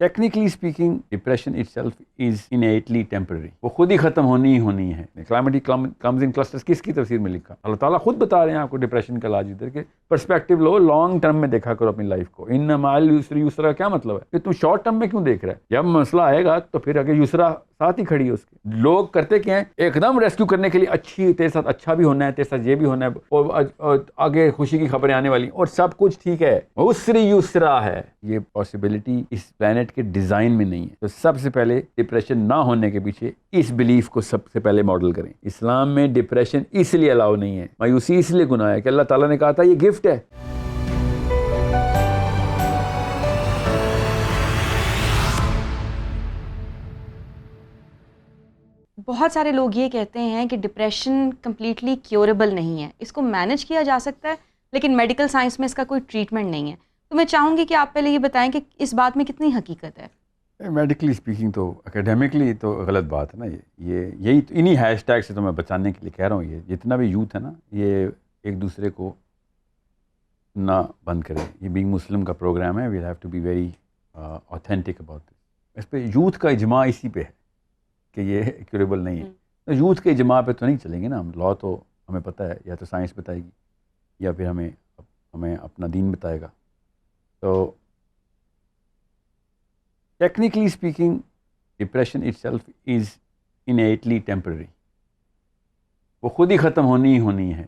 Technically speaking depression itself is innately temporary, وہ خود ہی ختم ہونی ہونی ہے. کلائمیٹک کمز ان کلسٹرز کس کی تفسیر میں لکھا؟ اللہ تعالیٰ خود بتا رہے ہیں آپ کو ڈپریشن کا علاج ادھر کے پرسپیکٹو لو، لانگ ٹرم میں دیکھا کرو اپنی لائف کو. ان مع العسر یسرا کیا مطلب ہے کہ تم شارٹ ٹرم میں کیوں دیکھ رہا ہے؟ جب مسئلہ آئے گا تو پھر اگر یسرا ساتھ ہی کھڑی ہے اس کے. لوگ کرتے کیا ہیں؟ ایک دم ریسکیو کرنے کے لیے اچھی تیرے ساتھ اچھا بھی ہونا ہے، تیرے ساتھ یہ بھی ہونا ہے، اور آگے خوشی کی خبریں آنے والی اور سب کچھ ٹھیک ہے، عسر یسرا ہے. یہ پاسبلٹی اس پلانٹ کے ڈیزائن میں نہیں ہے. تو سب سے پہلے ڈپریشن نہ ہونے کے پیچھے اس بلیف کو سب سے پہلے ماڈل کریں. اسلام میں ڈپریشن اس لیے الاؤ نہیں ہے، مایوسی اس لیے گناہ ہے کہ اللہ تعالیٰ نے کہا تھا یہ گفٹ ہے. بہت سارے لوگ یہ کہتے ہیں کہ ڈپریشن کمپلیٹلی کیوریبل نہیں ہے، اس کو مینج کیا جا سکتا ہے لیکن میڈیکل سائنس میں اس کا کوئی ٹریٹمنٹ نہیں ہے. تو میں چاہوں گی کہ آپ پہلے یہ بتائیں کہ اس بات میں کتنی حقیقت ہے. میڈیکلی اسپیکنگ تو اکیڈیمکلی تو غلط بات ہے نا. یہی انہی ہیش ٹیگ سے تو میں بچانے کے لیے کہہ رہا ہوں. یہ جتنا بھی یوتھ ہے نا، یہ ایک دوسرے کو نہ بند کرے. یہ بینگ مسلم کا پروگرام ہے، we have to be very authentic about this. اس پہ یوتھ کا اجماع اسی پہ ہے کہ یہ کیوریبل نہیں ہے. تو یوتھ کے اجماع پہ تو نہیں چلیں گے نا ہم. لا تو ہمیں پتہ ہے، یا تو سائنس بتائے گی یا پھر ہمیں اپنا دین بتائے گا. تو technically speaking depression itself is innately temporary, وہ خود ہی ختم ہونی ہونی ہے.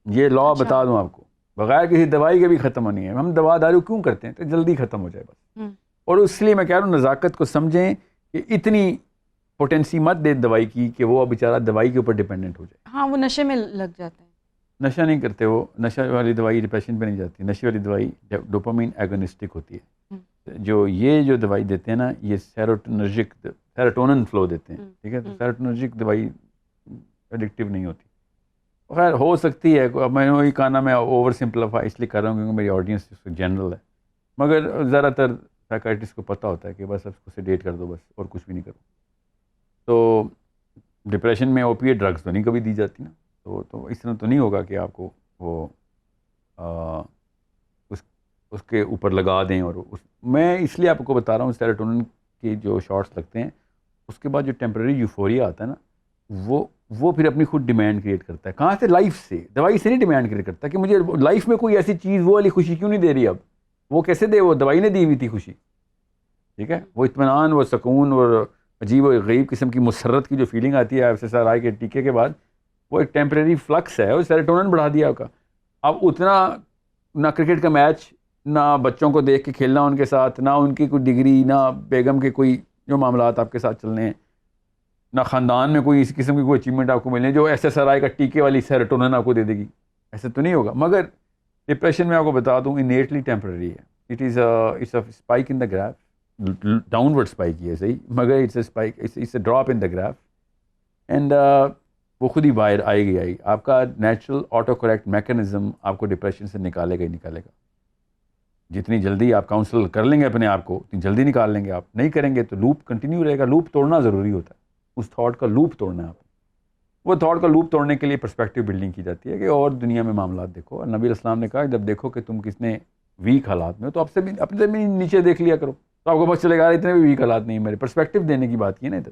یہ لا بتا دوں آپ کو، بغیر کسی دوائی کے بھی ختم ہونی ہے. ہم دوا دارو کیوں کرتے ہیں؟ تو جلدی ختم ہو جائے بس. اور اس لیے میں کہہ رہا ہوں نزاکت کو سمجھیں کہ اتنی پوٹینسی مت دے دوائی کی کہ وہ بیچارہ دوائی کے اوپر ڈیپینڈنٹ ہو جائے. ہاں، وہ نشے میں لگ جاتے ہیں. نشہ نہیں کرتے، وہ نشہ والی دوائی ڈپریشن پہ نہیں جاتی. نشے والی دوائی ڈوپامین ایگونسٹک ہوتی ہے. جو دوائی دیتے ہیں نا، یہ سیروٹونن فلو دیتے ہیں. ٹھیک ہے، تو سیروٹونرجک دوائی ایڈکٹیو نہیں ہوتی. خیر ہو سکتی ہے. اب میں وہی کہنا، میں اوور سمپلیفائی اس لیے کر رہا ہوں کیونکہ میری آڈینس جنرل ہے، مگر زیادہ تر سائیکائٹرسٹ کو پتہ ہوتا ہے کہ بس اب اس کو سیڈیٹ کر دو بس، اور کچھ بھی نہیں کرو. تو ڈپریشن میں اوپیٹ ڈرگس تو نہیں کبھی دی جاتی نا. تو اس طرح تو نہیں ہوگا کہ آپ کو وہ اس کے اوپر لگا دیں. اور میں اس لیے آپ کو بتا رہا ہوں سیروٹونن کی جو شارٹس لگتے ہیں، اس کے بعد جو ٹیمپرری یوفوریا آتا ہے نا، وہ پھر اپنی خود ڈیمانڈ کریٹ کرتا ہے. کہاں سے؟ لائف سے. دوائی سے نہیں ڈیمانڈ کریٹ کرتا کہ مجھے لائف میں کوئی ایسی چیز وہ والی خوشی کیوں نہیں دے رہی. اب وہ کیسے دے؟ وہ دوائی نے دی ہوئی تھی خوشی. ٹھیک ہے، وہ اطمینان، وہ سکون، اور عجیب و غریب قسم کی مسرت کی جو فیلنگ آتی ہے FSRI کے ٹیکے کے بعد، وہ ایک ٹیمپریری فلکس ہے. وہ سیروٹونن بڑھا دیا کا. اب اتنا نہ کرکٹ کا میچ، نہ بچوں کو دیکھ کے کھیلنا ان کے ساتھ، نہ ان کی کوئی ڈگری، نہ بیگم کے کوئی جو معاملات آپ کے ساتھ چلنے ہیں، نہ خاندان میں کوئی اس قسم کی کوئی اچیومنٹ آپ کو ملنے جو SSRI کا ٹیکے والی سیروٹونن آپ کو دے دے گی. ایسے تو نہیں ہوگا. مگر ڈپریشن میں آپ کو بتا دوں انیٹلی ٹیمپرری ہے. It is a spike in the graph, downward spike ہی ہے صحیح، مگر it's a spike, it's a drop in the graph. And وہ خود ہی باہر آئے گی. آپ کا نیچرل آٹو کریکٹ میکانزم آپ کو ڈپریشن سے نکالے گا ہی نکالے گا. جتنی جلدی آپ کاؤنسل کر لیں گے اپنے آپ کو، اتنی جلدی نکال لیں گے. آپ نہیں کریں گے تو لوپ کنٹینیو رہے گا. لوپ توڑنا ضروری ہوتا ہے. اس تھاٹ کا لوپ توڑنا ہے آپ. وہ تھاٹ کا لوپ توڑنے کے لیے پرسپیکٹیو بلڈنگ کی جاتی ہے کہ اور دنیا میں معاملات دیکھو. اور نبی اسلام نے کہا جب دیکھو کہ تم کتنے ویک حالات میں ہو تو آپ سے بھی اپنے سے بھی نیچے دیکھ لیا کرو، تو آپ کو پتہ چلے گا اتنے بھی ویک حالات نہیں. میرے پرسپیکٹیو دینے کی بات کی ہے نا ادھر.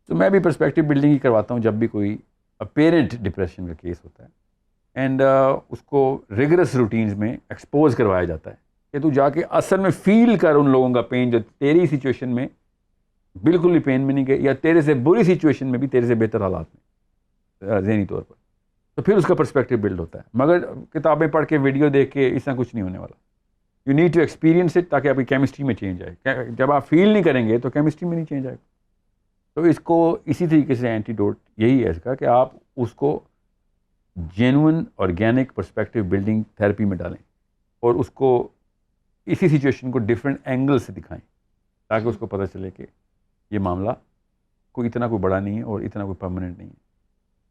تو میں بھی پرسپیکٹیو بلڈنگ ہی کرواتا ہوں جب بھی کوئی اپیرنٹ ڈپریشن کا کیس ہوتا ہے. اینڈ اس کو ریگرس روٹینز میں ایکسپوز کروایا جاتا ہے کہ تو جا کے اصل میں فیل کر ان لوگوں کا پین جو تیری سچویشن میں بالکل بھی پین میں نہیں گئے، یا تیرے سے بری سچویشن میں بھی تیرے سے بہتر حالات میں ذہنی طور پر. تو پھر اس کا پرسپیکٹیو بلڈ ہوتا ہے. مگر کتابیں پڑھ کے ویڈیو دیکھ کے اس طرح کچھ نہیں ہونے والا. You need to experience it تاکہ آپ کی کیمسٹری میں چینج آئے. جب آپ فیل نہیں کریں گے تو کیمسٹری میں نہیں چینج آئے گا. تو اس کو اسی طریقے سے اینٹیڈوٹ یہی ہے اس کا کہ آپ اس کو genuine organic perspective building therapy میں ڈالیں اور اس کو اسی سچویشن کو ڈفرینٹ اینگل سے دکھائیں تاکہ اس کو پتہ چلے کہ یہ معاملہ کوئی اتنا کوئی بڑا نہیں ہے اور اتنا کوئی پرماننٹ نہیں ہے.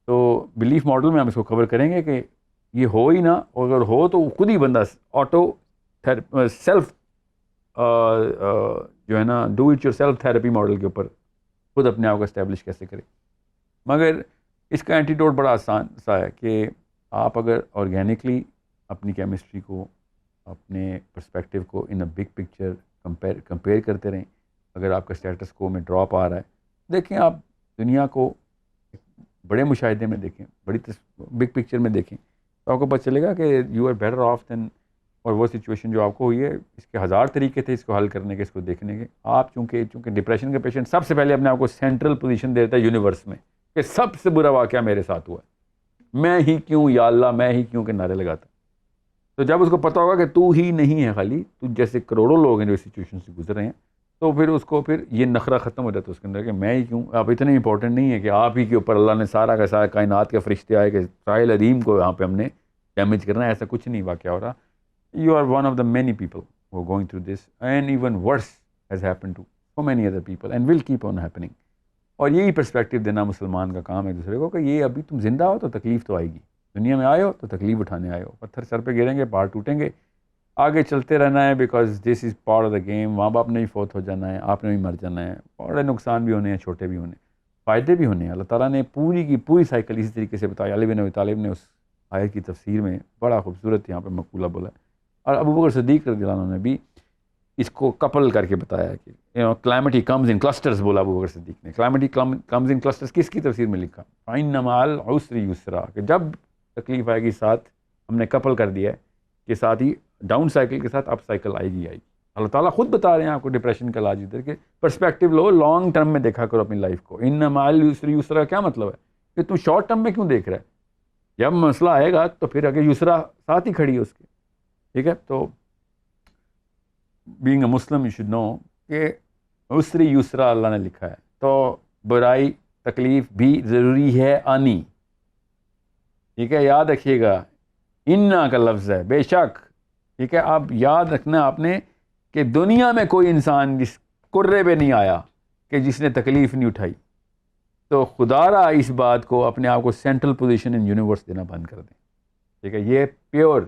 تو بلیف ماڈل میں ہم اس کو کور کریں گے کہ یہ ہو ہی نہ، اور اگر ہو تو خود ہی بندہ آٹو سیلف جو ہے نا do it your self therapy model کے اوپر خود اپنے آپ کو اسٹیبلش کیسے کرے. مگر اس کا اینٹیڈوٹ بڑا آسان سا ہے کہ آپ اگر آرگینکلی اپنی کیمسٹری کو، اپنے پرسپیکٹیو کو ان اے بگ پکچر کمپیئر کرتے رہیں. اگر آپ کا اسٹیٹس کو میں ڈراپ آ رہا ہے, دیکھیں آپ دنیا کو بڑے مشاہدے میں دیکھیں, بڑی بگ پکچر میں دیکھیں, تو آپ کو پتہ چلے گا کہ یو آر بیٹر آف دین. اور وہ سچویشن جو آپ کو ہوئی ہے, اس کے 1000 طریقے تھے اس کو حل کرنے کے, اس کو دیکھنے کے. آپ چونکہ ڈپریشن کا پیشنٹ سب سے پہلے اپنے آپ کو سینٹرل پوزیشن دیتا ہے یونیورس میں, کہ سب سے برا واقعہ میرے ساتھ ہوا ہے, میں ہی کیوں یا اللہ, میں ہی کیوں کے نعرے لگاتا. تو جب اس کو پتہ ہوگا کہ تو ہی نہیں ہے خالی, تو جیسے کروڑوں لوگ ہیں جو اس سچویشن سے گزر رہے ہیں, تو پھر اس کو پھر یہ نخرہ ختم ہو جاتا ہے اس کے اندر کہ میں ہی کیوں. آپ اتنے امپورٹنٹ نہیں ہے کہ آپ ہی کے اوپر اللہ نے سارا کا سارا کائنات کے فرشتے آئے کہ ساحل عظیم کو یہاں پہ ہم نے ڈیمیج کرنا ہے, ایسا کچھ نہیں واقعہ ہو رہا. You are one of the many people who are going through this, and even worse has happened to so many other people and will keep on happening. اور یہی پرسپیکٹیو دینا مسلمان کا کام ہے دوسرے کو, کہ یہ ابھی تم زندہ ہو تو تکلیف تو آئے گی, دنیا میں آئے ہو تو تکلیف اٹھانے آئے ہو, پتھر سر پہ گریں گے, پہاڑ ٹوٹیں گے, آگے چلتے رہنا ہے, because this is part of the game. ماں باپ نے بھی فوت ہو جانا ہے, آپ نے بھی مر جانا ہے, بڑے نقصان بھی ہونے ہیں, چھوٹے بھی ہونے ہیں, فائدے بھی ہونے ہیں. اللہ تعالیٰ نے پوری کی پوری سائیکل اسی طریقے سے بتایا. علی بن ابی طالب نے اس آیت کی تفسیر میں بڑا خوبصورت یہاں پہ مقولہ بولا ہے, اور ابو بکر صدیق رضی اللہ عنہ نے بھی اس کو کپل کر کے بتایا کہ کلیمٹی کمز ان کلسٹرز. بولا ابو بکر صدیق نے کلیمٹی کمز ان کلسٹرز کس کی تفسیر میں لکھا؟ فَإِنَّ مَعَ الْعُسْرِ يُسْرًا, کہ جب تکلیف آئے گی ساتھ ہم نے کپل کر دیا ہے کہ ساتھ ہی ڈاؤن سائیکل کے ساتھ اپ سائیکل آئے گی. اللہ تعالیٰ خود بتا رہے ہیں آپ کو ڈپریشن کا علاج ادھر, کہ پرسپیکٹیو لو, لانگ ٹرم میں دیکھا کرو اپنی لائف کو. اِنَّ مَعَ الْعُسْرِ يُسْرًا کیا مطلب ہے کہ تم شارٹ ٹرم میں کیوں دیکھ رہے ہے, جب مسئلہ آئے گا تو پھر اگر یسرا ساتھ ہی کھڑی ہے اس کے. ٹھیک ہے, تو being a Muslim you should know کہ عسری یسرا اللہ نے لکھا ہے, تو برائی تکلیف بھی ضروری ہے آنی. ٹھیک ہے, یاد رکھیے گا, انا کا لفظ ہے بے شک. ٹھیک ہے, آپ یاد رکھنا آپ نے کہ دنیا میں کوئی انسان جس کرے پہ نہیں آیا کہ جس نے تکلیف نہیں اٹھائی. تو خدا را اس بات کو اپنے آپ کو سینٹرل پوزیشن ان یونیورس دینا بند کر دیں. ٹھیک ہے, یہ پیور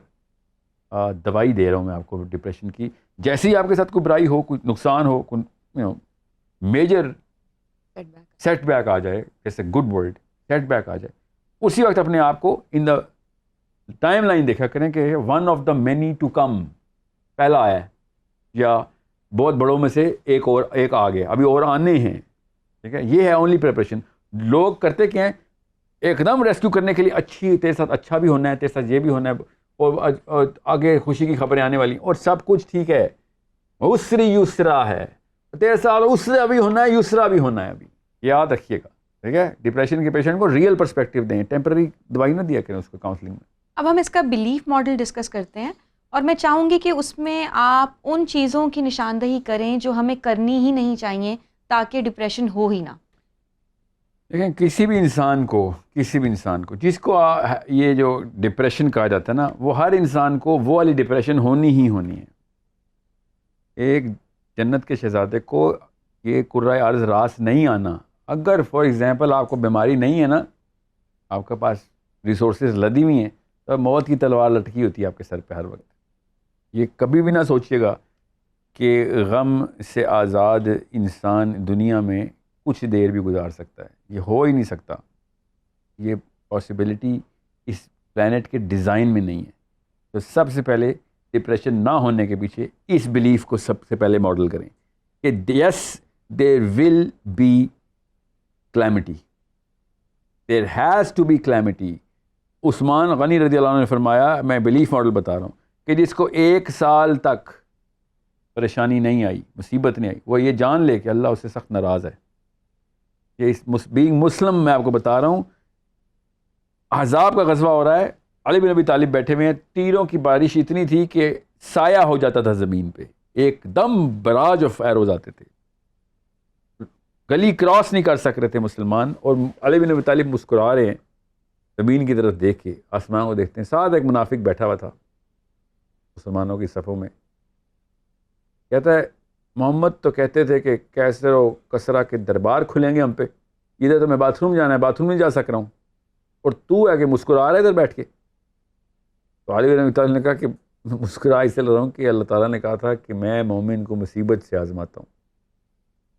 دوائی دے رہا ہوں میں آپ کو ڈپریشن کی. جیسے ہی آپ کے ساتھ کوئی برائی ہو, کوئی نقصان ہو, کوئی میجر سیٹ بیک آ جائے, جیسے گڈ ورڈ سیٹ بیک آ جائے, اسی وقت اپنے آپ کو ان دا ٹائم لائن دیکھا کریں کہ one of the many to come پہلا آیا ہے, یا بہت بڑوں میں سے ایک آ گیا, ابھی اور آنے ہیں. ٹھیک ہے, یہ ہے اونلی پریپریشن. لوگ کرتے کیا ہیں, ایک دم ریسکیو کرنے کے لیے اچھی تیرے ساتھ اچھا بھی ہونا ہے, تیرے ساتھ یہ بھی ہونا ہے, اور آگے خوشی کی خبریں آنے والی, اور سب کچھ ٹھیک ہے, عسری یسرا ہے, تیرے ساتھ عسرا بھی ہونا ہے, یسرا بھی ہونا ہے. ابھی یاد رکھیے گا. ٹھیک ہے, ڈپریشن کے پیشنٹ کو ریئل پرسپیکٹیو دیں, ٹیمپرری دوائی نہ دیا کریں اس کو کاؤنسلنگ میں. اب ہم اس کا بلیف ماڈل ڈسکس کرتے ہیں, اور میں چاہوں گی کہ اس میں آپ ان چیزوں کی نشاندہی کریں جو ہمیں کرنی ہی نہیں چاہیے تاکہ ڈپریشن ہو ہی نہ. دیکھیں, کسی بھی انسان کو جس کو یہ جو ڈپریشن کہا جاتا ہے نا, وہ ہر انسان کو وہ والی ڈپریشن ہونی ہی ہونی ہے. ایک جنت کے شہزادے کو یہ کرۂ ارض راس نہیں آنا. اگر فار ایگزامپل آپ کو بیماری نہیں ہے نا, آپ کے پاس ریسورسز لدی ہوئی ہیں, تو موت کی تلوار لٹکی ہوتی ہے آپ کے سر پہ ہر وقت. یہ کبھی بھی نہ سوچیے گا کہ غم سے آزاد انسان دنیا میں کچھ دیر بھی گزار سکتا ہے. یہ ہو ہی نہیں سکتا. یہ پاسبلٹی اس پلانٹ کے ڈیزائن میں نہیں ہے. تو سب سے پہلے ڈپریشن نہ ہونے کے پیچھے اس بلیف کو سب سے پہلے ماڈل کریں کہ yes there will be calamity, there has to be calamity. Usman Ghani رضی اللہ عنہ نے فرمایا, میں بلیف ماڈل بتا رہا ہوں, کہ جس کو 1 سال تک پریشانی نہیں آئی, مصیبت نہیں آئی, وہ یہ جان لے کہ اللہ اس سے سخت ناراض ہے. یہ اس بینگ مسلم میں آپ کو بتا رہا ہوں, احزاب کا غزوہ ہو رہا ہے, علی بن ابی طالب بیٹھے ہوئے ہیں, تیروں کی بارش اتنی تھی کہ سایہ ہو جاتا تھا زمین پہ, ایک دم براج آف ایروز آتے تھے, گلی کراس نہیں کر سک رہے تھے مسلمان. اور علی بن ابی طالب مسکرا رہے ہیں زمین کی طرف دیکھ کے, آسمان کو دیکھتے ہیں. ساتھ ایک منافق بیٹھا ہوا تھا مسلمانوں کی صفوں میں, کہتا ہے محمد تو کہتے تھے کہ کیسر و کسرا کے دربار کھلیں گے ہم پہ, ادھر تو میں باتھ روم جانا ہے, باتھ روم نہیں جا سک رہا ہوں, اور تو ہے کہ مسکرا رہا ہے ادھر بیٹھ کے. تو علی بن ابی طالب نے کہا کہ مسکرا اس لیے رہا ہوں کہ اللہ تعالیٰ نے کہا تھا کہ میں مومن کو مصیبت سے آزماتا ہوں,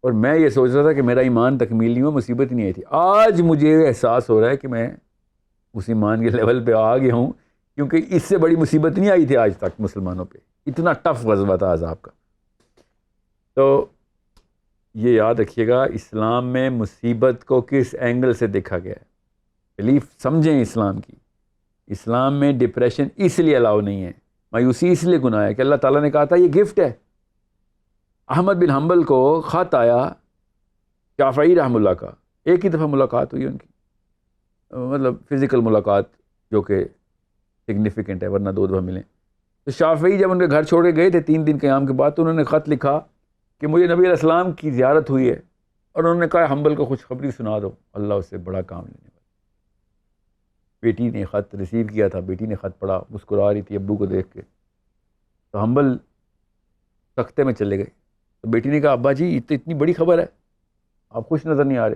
اور میں یہ سوچ رہا تھا کہ میرا ایمان تکمیل نہیں ہوا, مصیبت نہیں آئی تھی. آج مجھے احساس ہو رہا ہے کہ میں اس ایمان کے لیول پہ آ گیا ہوں, کیونکہ اس سے بڑی مصیبت نہیں آئی تھی آج تک مسلمانوں پہ. اتنا ٹف غزوہ تھا عذاب کا. تو یہ یاد رکھیے گا اسلام میں مصیبت کو کس اینگل سے دیکھا گیا ہے. بلیف سمجھیں اسلام کی. اسلام میں ڈپریشن اس لیے الاؤ نہیں ہے, مایوسی اس لیے گناہ ہے کہ اللہ تعالیٰ نے کہا تھا یہ گفٹ ہے. احمد بن حنبل کو خط آیا شافعی رحمہ اللہ کا, ایک ہی دفعہ ملاقات ہوئی ان کی, مطلب فزیکل ملاقات جو کہ سگنیفیکنٹ ہے, ورنہ 2 دفعہ ملیں. تو شافعی جب ان کے گھر چھوڑ کے گئے تھے 3 دن قیام کے بعد, تو انہوں نے خط لکھا کہ مجھے نبی علیہ السلام کی زیارت ہوئی ہے, اور انہوں نے کہا حنبل کو خوشخبری سنا دو, اللہ اس سے بڑا کام لینے والا. بیٹی نے خط ریسیو کیا تھا, بیٹی نے خط پڑھا, مسکرا رہی تھی ابو کو دیکھ کے. تو حنبل تختے میں چلے گئے. تو بیٹی نے کہا ابا جی یہ تو اتنی بڑی خبر ہے, آپ خوش نظر نہیں آ رہے.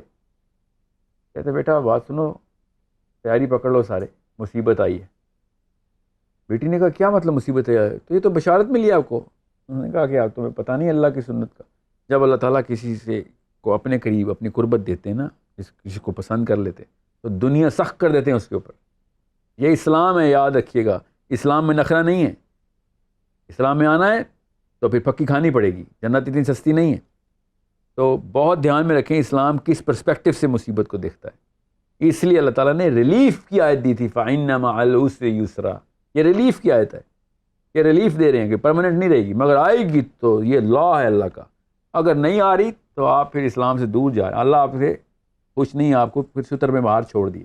کہتے بیٹا بات سنو, تیاری پکڑ لو سارے, مصیبت آئی ہے. بیٹی نے کہا کیا مطلب مصیبت ہے؟ تو یہ تو بشارت ملی آپ کو. انہوں نے کہا کہ آپ تمہیں پتہ نہیں اللہ کی سنت کا, جب اللہ تعالیٰ کسی سے کو اپنے قریب اپنی قربت دیتے ہیں نا, کسی کو پسند کر لیتے تو دنیا سخت کر دیتے ہیں اس کے اوپر. یہ اسلام ہے, یاد رکھیے گا. اسلام میں نخرہ نہیں ہے. اسلام میں آنا ہے تو پھر پکی کھانی پڑے گی, جنت اتنی سستی نہیں ہے. تو بہت دھیان میں رکھیں اسلام کس پرسپیکٹو سے مصیبت کو دیکھتا ہے. اس لیے اللہ تعالیٰ نے ریلیف کی آیت دی تھی, فَإِنَّ مَعَ الْعُسْرِ يُسْرًا. یہ ریلیف کی آیت ہے, یہ ریلیف دے رہے ہیں کہ پرماننٹ نہیں رہے گی, مگر آئے گی تو یہ لا ہے اللہ کا. اگر نہیں آ رہی تو آپ پھر اسلام سے دور جائیں. اللہ آپ سے خوش نہیں, آپ کو پھر ستر میں باہر چھوڑ دیے.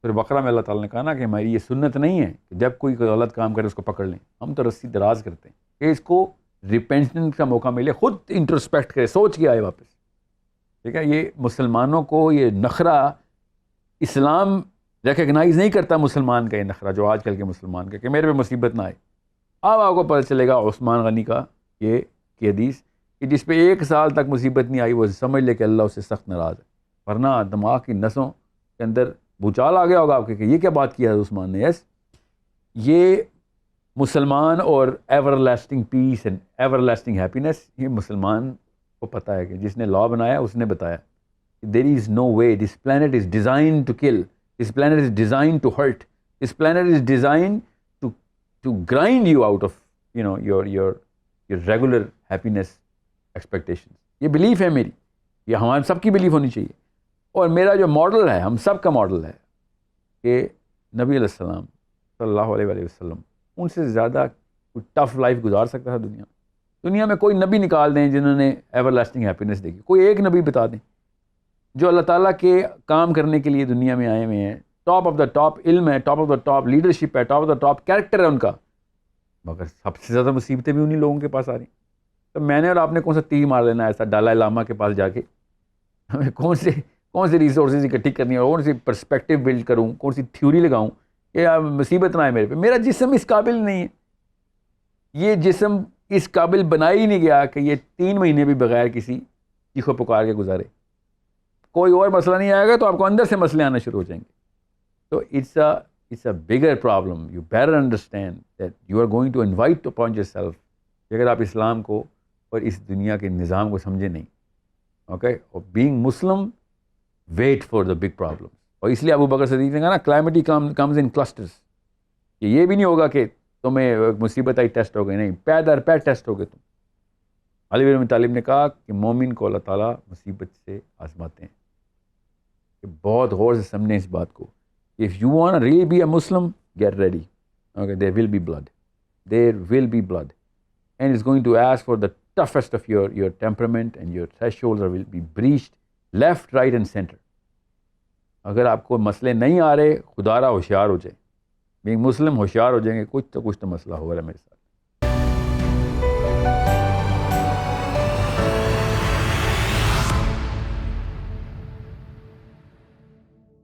پھر بقرہ میں اللہ تعالیٰ نے کہا نا کہ ہماری یہ سنت نہیں ہے کہ جب کوئی غلط کام کرے اس کو پکڑ لیں. ہم تو رسی دراز کرتے ہیں کہ اس کو ریپینٹنس کا موقع ملے, خود انٹروسپیکٹ کرے, سوچ کے آئے واپس. ٹھیک ہے, یہ مسلمانوں کو یہ نخرہ اسلام ریکگنائز نہیں کرتا. مسلمان کا یہ نخرہ جو آج کل کے مسلمان کا کہ میرے پہ مصیبت نہ آئے. اب آپ کو پتہ چلے گا عثمان غنی کا یہ کی حدیث کہ جس پہ 1 سال تک مصیبت نہیں آئی وہ سمجھ لے کہ اللہ اس سے سخت ناراض ہے, ورنہ دماغ کی نسوں کے اندر بھوچال آ گیا ہوگا آپ کے کہ یہ کیا بات کیا ہے عثمان نے. یس, یہ مسلمان اور ever lasting piece and ever lasting happiness, یہ مسلمان کو پتہ ہے کہ جس نے لا بنایا اس نے بتایا there is no way, this planet is designed to kill, this planet is designed to hurt, this planet is designed to grind you out of your regular happiness expectation. یہ بلیف ہے میری, یہ ہمارے سب کی بلیف ہونی چاہیے. اور میرا جو ماڈل ہے, ہم سب کا ماڈل ہے کہ نبی علیہ السلام صلی اللہ علیہ وآلہ وسلم ان سے زیادہ کوئی ٹف لائف گزار سکتا تھا دنیا میں. کوئی نبی نکال دیں جنہوں نے ایور لاسٹنگ ہیپینس دیکھی, کوئی ایک نبی بتا دیں جو اللہ تعالیٰ کے کام کرنے کے لیے دنیا میں آئے ہوئے ہیں, ٹاپ آف دا ٹاپ علم ہے, top of the top leadership ہے, top of the top character ہے ان کا, مگر سب سے زیادہ مصیبتیں بھی انہی لوگوں کے پاس آ رہی ہیں. تو میں نے اور آپ نے کون سا تیر مار لینا ایسا دلائی لاما کے پاس جا کے, ہمیں کون سے ریسورسز اکٹھی کرنی ہے, کون سی پرسپیکٹیو بلڈ کروں, کون سی تھیوری لگاؤں کہ مصیبت نہ آئے میرے پہ. میرا جسم اس قابل نہیں ہے, یہ جسم اس قابل بنا ہی نہیں گیا کہ یہ 3 مہینے بھی بغیر کسی چیخ و پکار کے گزارے. کوئی اور مسئلہ نہیں آئے گا تو آپ کو اندر سے مسئلے آنا شروع ہو جائیں گے. تو it's a bigger problem. You better understand that you are going to invite upon yourself اگر آپ اسلام کو اور اس دنیا کے نظام کو سمجھے نہیں. اوکے, اور being Muslim, wait for the big problems. اور اس لیے ابو بکر صدیق نے کہا نا calamity comes in clusters. یہ بھی نہیں ہوگا کہ تمہیں مصیبت آئی ٹیسٹ ہو گئی, نہیں, پے در پے ٹیسٹ ہو گئے تم. علی بن ابی طالب نے کہا کہ مومن کو اللہ تعالیٰ مصیبت سے آزماتے ہیں. کہ بہت غور سے سمجھیں اس بات کو. If you want to really be a Muslim, get ready. Okay, there will be blood. There will be blood. And it's going to ask for the toughest of your temperament, and your thresholds will be breached left, right and center. اگر آپ کو مسئلے نہیں آ رہے, خدا را ہوشیار ہو جائیں. Being Muslim ہوشیار ہو جائیں گے, کچھ تو مسئلہ ہو رہا ہے میرے ساتھ.